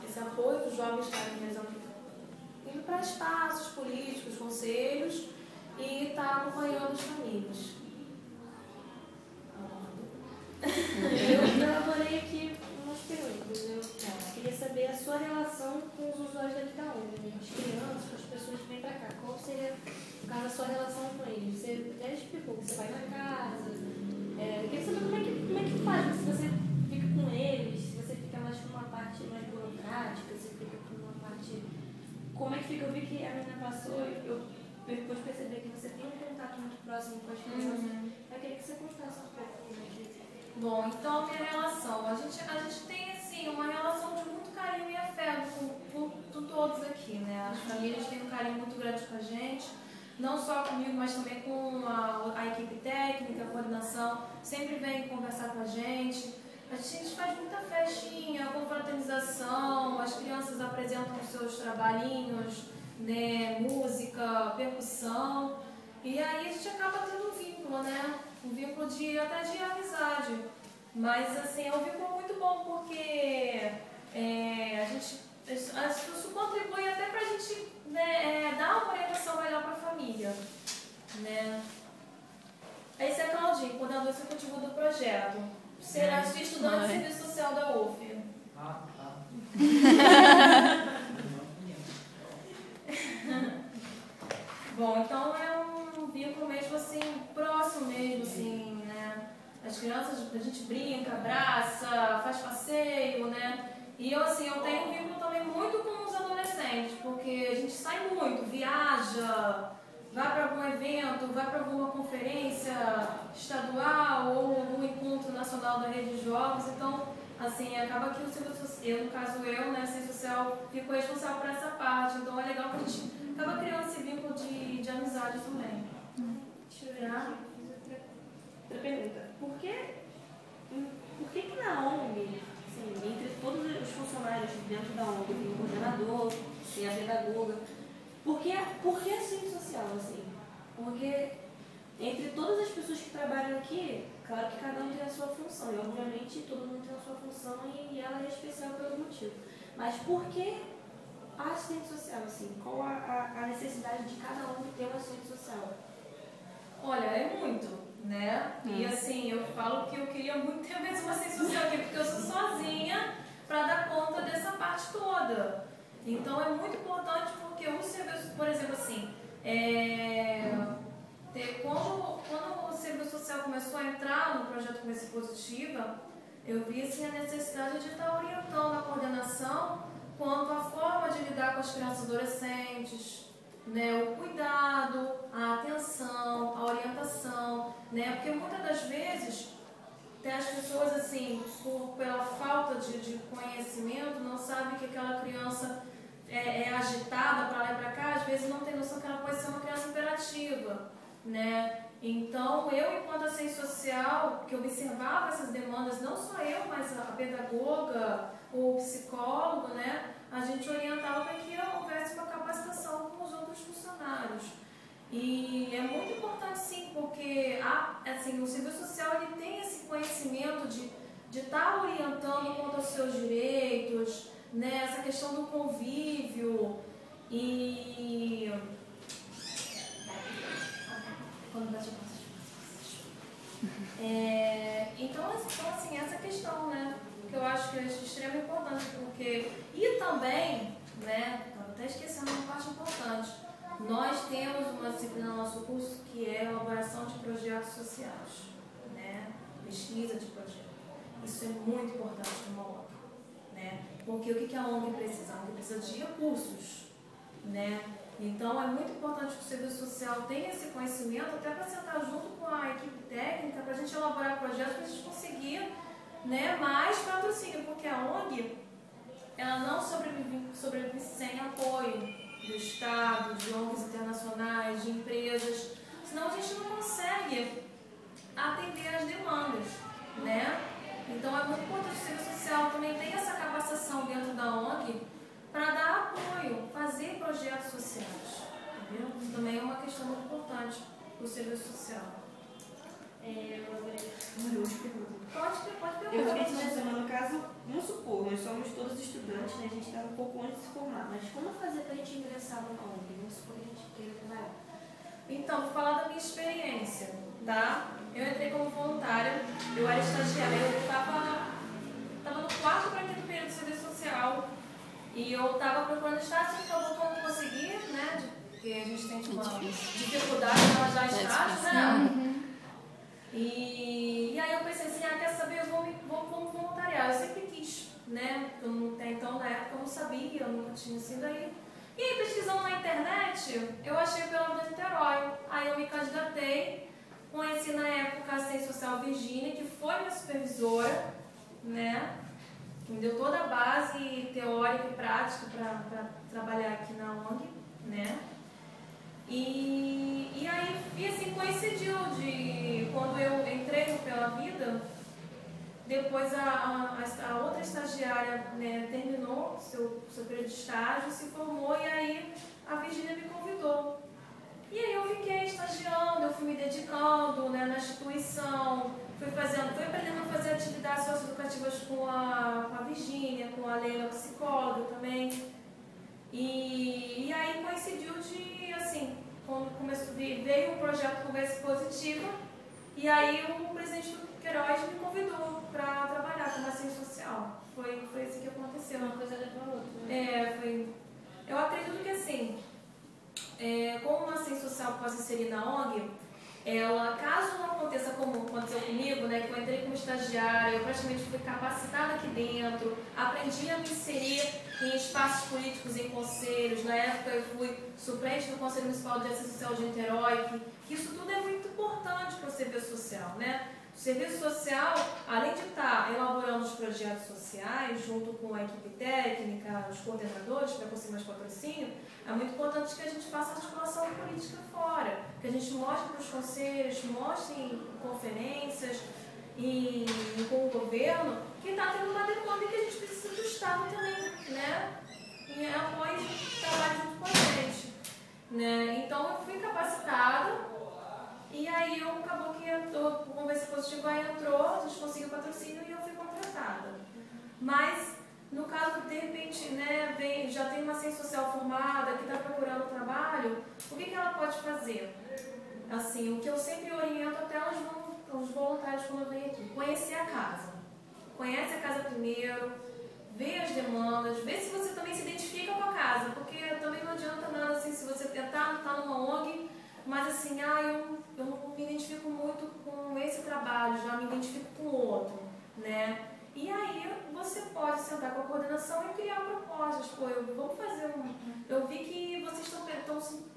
esse apoio dos jovens estarem indo para espaços políticos, conselhos e estar acompanhando as famílias. Eu elaborei aqui umas perguntas. Eu queria saber a sua relação com os usuários daqui da ONG, né? As crianças, com as pessoas que vêm para cá. Qual seria, no caso, a sua relação com eles? Você já explicou que você vai na casa. Eu queria saber como é que faz, se você fica com eles, se você fica mais com uma parte mais burocrática, se fica com uma parte... Como é que fica? Eu vi que a menina passou, eu depois percebi que você tem um contato muito próximo com as crianças. Eu queria que você contasse um pouco como é que... Bom, então a minha relação, a gente tem assim uma relação de muito carinho e afeto com todos aqui, né? As famílias têm um carinho muito grande com a gente, não só comigo, mas também com a equipe técnica, a coordenação, sempre vem conversar com a gente. A gente faz muita festinha, confraternização, as crianças apresentam os seus trabalhinhos, né? Música, percussão, e aí a gente acaba tendo um vínculo, né? Um vínculo até de amizade, mas assim, é um vínculo muito bom porque isso contribui até para a gente, né, dar uma orientação melhor para a família, né? Esse é Claudinho, coordenador executivo do projeto. Será estudante de serviço social da UF. Bom, então é um vínculo mesmo assim, próximo mesmo, assim, né? As crianças, a gente brinca, abraça, faz passeio, né? E eu tenho um vínculo também muito com os adolescentes, porque a gente sai muito, viaja, vai para algum evento, vai para alguma conferência estadual ou algum encontro nacional da rede de jogos, então, assim, acaba que o serviço social, no caso eu, né, ciência social, fico responsável por essa parte, então é legal que a gente acaba criando esse vínculo de amizade também. Deixa eu ver aqui. Outra pergunta. Por que na ONG, assim, entre todos os funcionários dentro da ONG, tem o coordenador, tem a pedagoga, por que a ciência social, assim? Porque entre todas as pessoas que trabalham aqui, claro que cada um tem a sua função, e obviamente todo mundo tem a sua função e ela é especial por algum motivo. Mas por que a assistente social, assim? Qual a necessidade de cada um ter uma assistente social? Olha, é muito, né? E assim, eu falo que eu queria muito ter mais uma assistente social aqui, porque eu sou sozinha para dar conta dessa parte toda. Então é muito importante porque o serviço, por exemplo, assim, quando o serviço social começou a entrar no projeto Comece Positiva, eu vi assim, a necessidade de estar orientando a coordenação quanto à forma de lidar com as crianças e adolescentes, né, o cuidado, a atenção, a orientação, né, porque muitas das vezes tem as pessoas assim, pela falta de conhecimento, não sabem que aquela criança é agitada para lá e para cá, às vezes não tem noção que ela pode ser uma criança imperativa, né? Então, eu, enquanto assistente social, que observava essas demandas, não só eu, mas a pedagoga, o psicólogo, né? A gente orientava para que houvesse uma capacitação com os outros funcionários. E é muito importante, sim, porque assim, o serviço social ele tem esse conhecimento de estar orientando quanto aos seus direitos, né? Essa questão do convívio e... Então, assim, essa questão, né, que eu acho que é de extrema importância, porque... E também, né, estava até esquecendo uma parte importante, nós temos uma disciplina no nosso curso que é elaboração de projetos sociais, né, pesquisa de projetos. Isso é muito importante para uma ONG, né, porque o que a ONG precisa? A ONG precisa de recursos, né. Então, é muito importante que o serviço social tenha esse conhecimento, até para sentar junto com a equipe técnica, para a gente elaborar projetos, para a gente conseguir, né, mais patrocínio, porque a ONG, ela não sobrevive sem apoio do Estado, de ONGs internacionais, de empresas, senão a gente não consegue atender as demandas, né? Então, é muito importante que o serviço social também tenha essa capacitação dentro da ONG, para dar apoio, fazer projetos sociais, entendeu? Também é uma questão muito importante para o serviço social. Pode perguntar. Eu fiquei te mencionando, no caso, vamos supor, nós somos todos estudantes, né? A gente está um pouco antes de se formar, mas como fazer para a gente ingressar numa ONG? Vamos supor que a gente queira trabalhar. Então, vou falar da minha experiência, tá? Eu entrei como voluntária, eu era estagiária, eu estava no quarto para quinto período de serviço social e eu estava procurando estágio, acabou que eu não consegui, né? Porque a gente tem uma dificuldade de arranjar estágio, né? E aí eu pensei assim, quer saber, eu vou voluntariar. Eu sempre quis, né? Até então, na época, eu não sabia, eu nunca tinha sido aí. E aí, pesquisando na internet, eu achei pela Vida de Niterói. Aí eu me candidatei, conheci na época a Assistente Social Virgínia, que foi minha supervisora, né? Me deu toda a base teórica e prática para trabalhar aqui na ONG, né? E aí, assim, coincidiu de quando eu entrei no Pela Vida, depois a outra estagiária, né, terminou seu período de estágio, se formou e aí a Virgínia me convidou. E aí eu fiquei estagiando, eu fui me dedicando, né, na instituição, fui aprendendo a fazer atividades socioeducativas com a Virgínia, com a Leila, psicóloga também. E aí coincidiu de, assim, quando veio o projeto Conversa Positiva, e aí o presidente do Queiroz me convidou para trabalhar como assistente social. Foi assim que aconteceu. Uma coisa levou a outra, né? Eu acredito que assim, como uma assistente social pode se inserir na ONG, ela, caso não aconteça como aconteceu comigo, né, que eu entrei como estagiária, eu praticamente fui capacitada aqui dentro, aprendi a me inserir em espaços políticos, em conselhos. Na época eu fui suplente do Conselho Municipal de Assistência Social de Niterói, que isso tudo é muito importante para o serviço social, né? O serviço social, além de estar elaborando os projetos sociais, junto com a equipe técnica, os coordenadores, para conseguir mais patrocínio, é muito importante que a gente faça articulação política fora, que a gente mostre para os conselhos, mostre em conferências e com o governo que está tendo uma demanda e que a gente precisa do Estado também, né? E apoio e trabalho junto com a gente, né? Então eu fui capacitada. E aí acabou que o Conversa Positiva entrou, a gente conseguiu patrocínio e eu fui contratada. Mas, no caso, de repente, né, já tem uma assistente social formada que está procurando trabalho, o que ela pode fazer? Assim, o que eu sempre oriento até os voluntários quando vêm aqui, conhecer a casa. Conhece a casa primeiro, vê as demandas, vê se você também se identifica com a casa, porque também não adianta nada assim, se você tentar estar numa ONG, mas assim, eu não me identifico muito com esse trabalho, já me identifico com outro, né? E aí você pode sentar com a coordenação e criar propostas. Pô, vamos fazer eu vi que vocês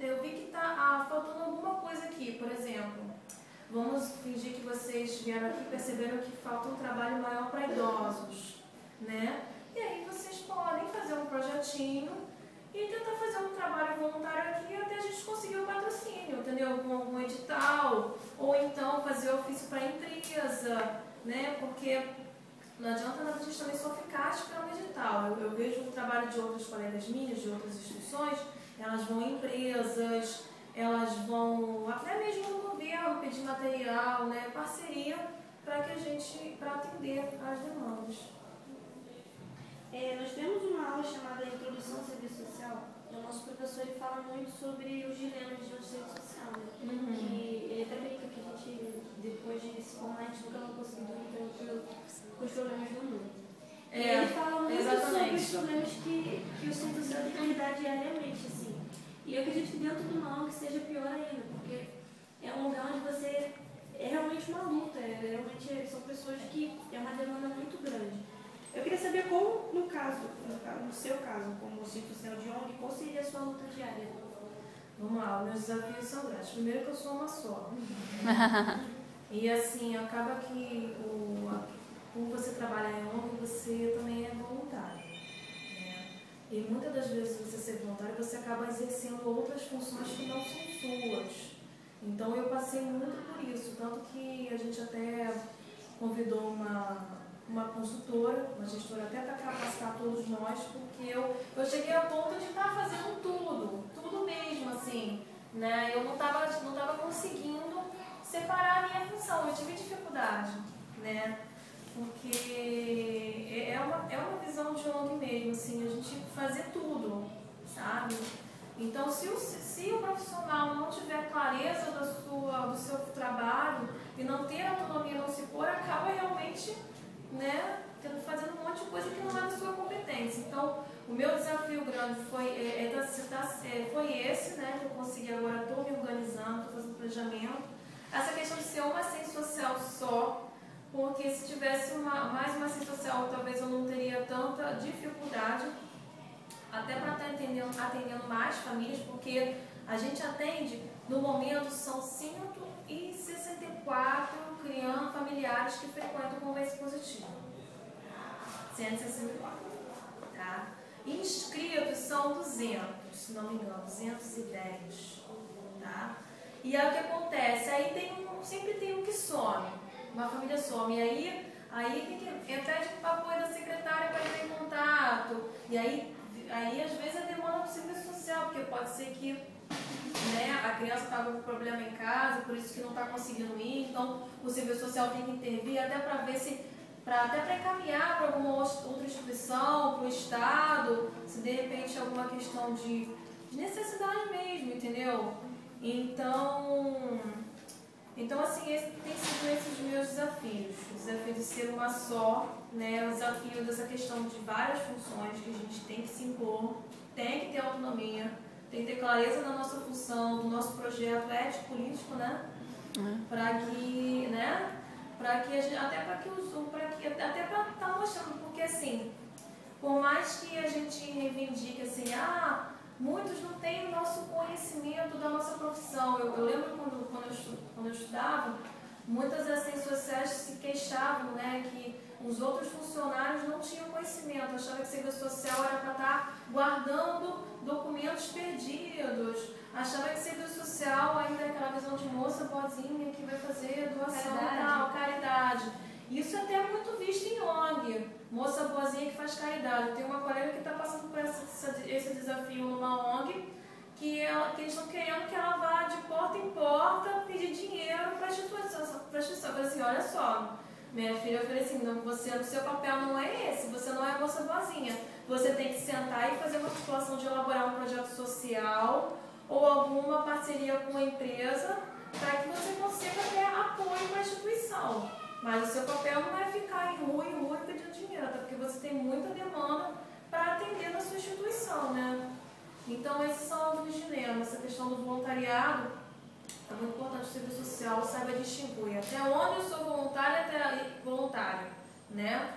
eu vi que está faltando alguma coisa aqui, por exemplo. Vamos fingir que vocês vieram aqui e perceberam que falta um trabalho maior para idosos, né? E aí vocês podem fazer um projetinho e tentar fazer um trabalho voluntário aqui até a gente conseguir o patrocínio, entendeu? Algum edital, ou então fazer ofício para a empresa, né? Porque não adianta nada a gente também só ficar esperando edital. Eu vejo o trabalho de outras colegas minhas, de outras instituições, elas vão em empresas, elas vão até mesmo no governo pedir material, né? Parceria para atender as demandas. Nós temos uma aula chamada Introdução ao Serviço Social. E o nosso professor ele fala muito sobre os dilemas de um serviço social, né? Uhum. E ele até brinca que a gente, depois de se formar, a gente nunca vai conseguir dormir com os problemas do mundo. E ele fala muito sobre os problemas que o serviço social tem que lidar diariamente, assim. E eu acredito que dentro do mal que seja pior ainda, porque é um lugar onde você é realmente uma luta, realmente são pessoas que é uma demanda muito grande. Eu queria saber como, no seu caso, como assistente social de ONG, qual seria a sua luta diária? Vamos lá, meus desafios são grandes. Primeiro que eu sou uma só. E assim, acaba que por você trabalhar em ONG, você também é voluntário, né? E muitas das vezes você ser voluntário, você acaba exercendo outras funções que não são suas. Então eu passei muito por isso, tanto que a gente até convidou uma consultora, uma gestora até para capacitar todos nós, porque eu cheguei ao ponto de estar fazendo tudo mesmo, assim, né? Eu não estava conseguindo separar a minha função. Eu tive dificuldade, né? Porque é uma visão de ONG mesmo, assim, a gente fazer tudo, sabe? Então, se o profissional não tiver clareza do seu trabalho e não ter autonomia, não se pôr, acaba realmente, né, fazendo um monte de coisa que não é da sua competência. Então, o meu desafio grande foi esse, né, que eu consegui agora, estou me organizando, estou fazendo planejamento. Essa questão de ser uma assistente social só, porque se tivesse mais uma assistente social, talvez eu não teria tanta dificuldade, até para estar atendendo mais famílias, porque a gente atende, no momento, são 164 crianças familiares que frequentam o Convênio Positivo. 164, tá? Inscritos são 200, se não me engano, 210, tá? E aí o que acontece? Aí sempre tem um que some, uma família some, e aí tem que pede o apoio da secretária para entrar em contato, e aí às vezes a demanda do serviço social, porque pode ser que, né, a criança está com um problema em casa, por isso que não está conseguindo ir, então o serviço social tem que intervir até para ver se, até para encaminhar para alguma outra instituição, para o Estado, se de repente alguma questão de necessidade mesmo, entendeu? Então assim, tem sido esses meus desafios. O desafio de ser uma só, né? O desafio dessa questão de várias funções que a gente tem que se impor, tem que ter autonomia, tem que ter clareza da nossa função, do nosso projeto ético-político, né? Para que, né? Para que a gente, até para estar mostrando, porque assim, por mais que a gente reivindique assim, muitos não têm o nosso conhecimento da nossa profissão. Eu lembro quando eu estudava, muitas assistentes sociais se queixavam, né, que os outros funcionários não tinham conhecimento, achavam que o serviço social era para estar guardando documentos perdidos, achavam que o serviço social ainda é aquela visão de moça boazinha que vai fazer doação e tal, caridade. Isso até é muito visto em ONG, moça boazinha que faz caridade. Eu tenho uma colega que está passando por esse desafio numa ONG, que eles estão querendo que ela vá de porta em porta pedir dinheiro para a instituição. Eu falei assim, olha só, minha filha, eu falei assim, não, o seu papel não é esse, você não é moça boazinha. Você tem que sentar e fazer uma articulação de elaborar um projeto social ou alguma parceria com a empresa para que você consiga ter apoio para a instituição. Mas o seu papel não é ficar em rua pedindo dinheiro, até porque você tem muita demanda para atender na sua instituição, né? Então, esses são alguns dilemas. Essa questão do voluntariado é muito importante. O serviço social saiba distinguir até onde eu sou voluntária até voluntária, né?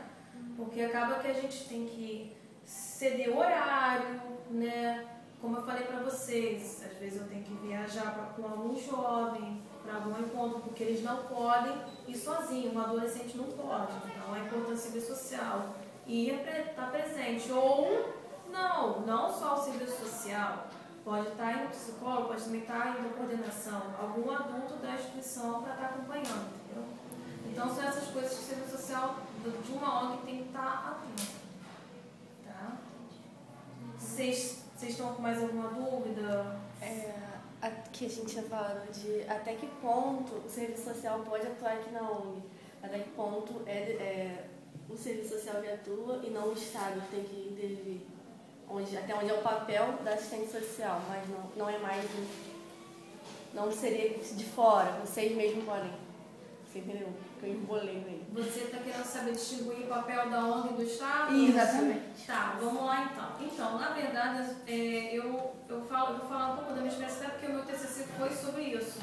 Porque acaba que a gente tem que ceder horário, né? Como eu falei para vocês, às vezes eu tenho que viajar com algum jovem para algum encontro, porque eles não podem ir sozinhos, um adolescente não pode. Então, é importante o serviço social e estar presente. Ou, não só o serviço social, pode estar indo psicólogo, pode também estar indo coordenação, algum adulto da instituição para estar acompanhando, entendeu? Então, são essas coisas que o serviço social de uma ONG tem que estar atento. Tá? Vocês estão com mais alguma dúvida? Que a gente ia falando de até que ponto o serviço social pode atuar aqui na ONG, até que ponto o serviço social que atua e não o Estado tem que intervir, até onde é o papel da assistente social, mas não é mais, não seria de fora, vocês mesmos podem, você entendeu? Eu embolei aí. Você está querendo saber distinguir o papel da ONG e do Estado? Exatamente. Tá, vamos lá então. Então, na verdade, eu vou falar um pouco da minha experiência, porque o meu TCC foi sobre isso,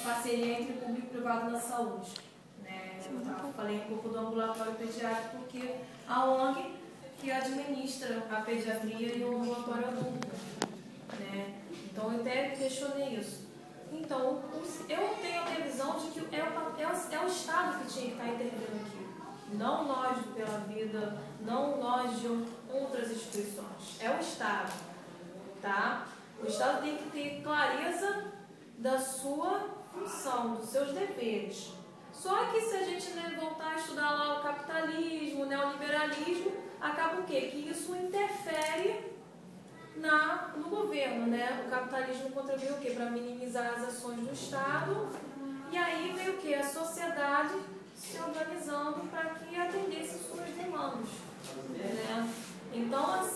parceria entre público e privado na saúde. Né? Eu falei um pouco do ambulatório pediátrico, porque a ONG que administra a pediatria e o ambulatório adulto. Né? Então, eu até questionei isso. Então, eu tenho a visão de que é o Estado que tinha que estar intervindo aqui. Não nós pela vida, não nós de outras instituições. É o Estado. Tá? O Estado tem que ter clareza da sua função, dos seus deveres. Só que se a gente voltar a estudar lá o capitalismo, o neoliberalismo, acaba o quê? Que isso interfere no governo, né? O capitalismo contribui o quê? Para minimizar as ações do Estado E aí veio o quê? A sociedade se organizando para que atendesse suas demandas. Né? Então, assim,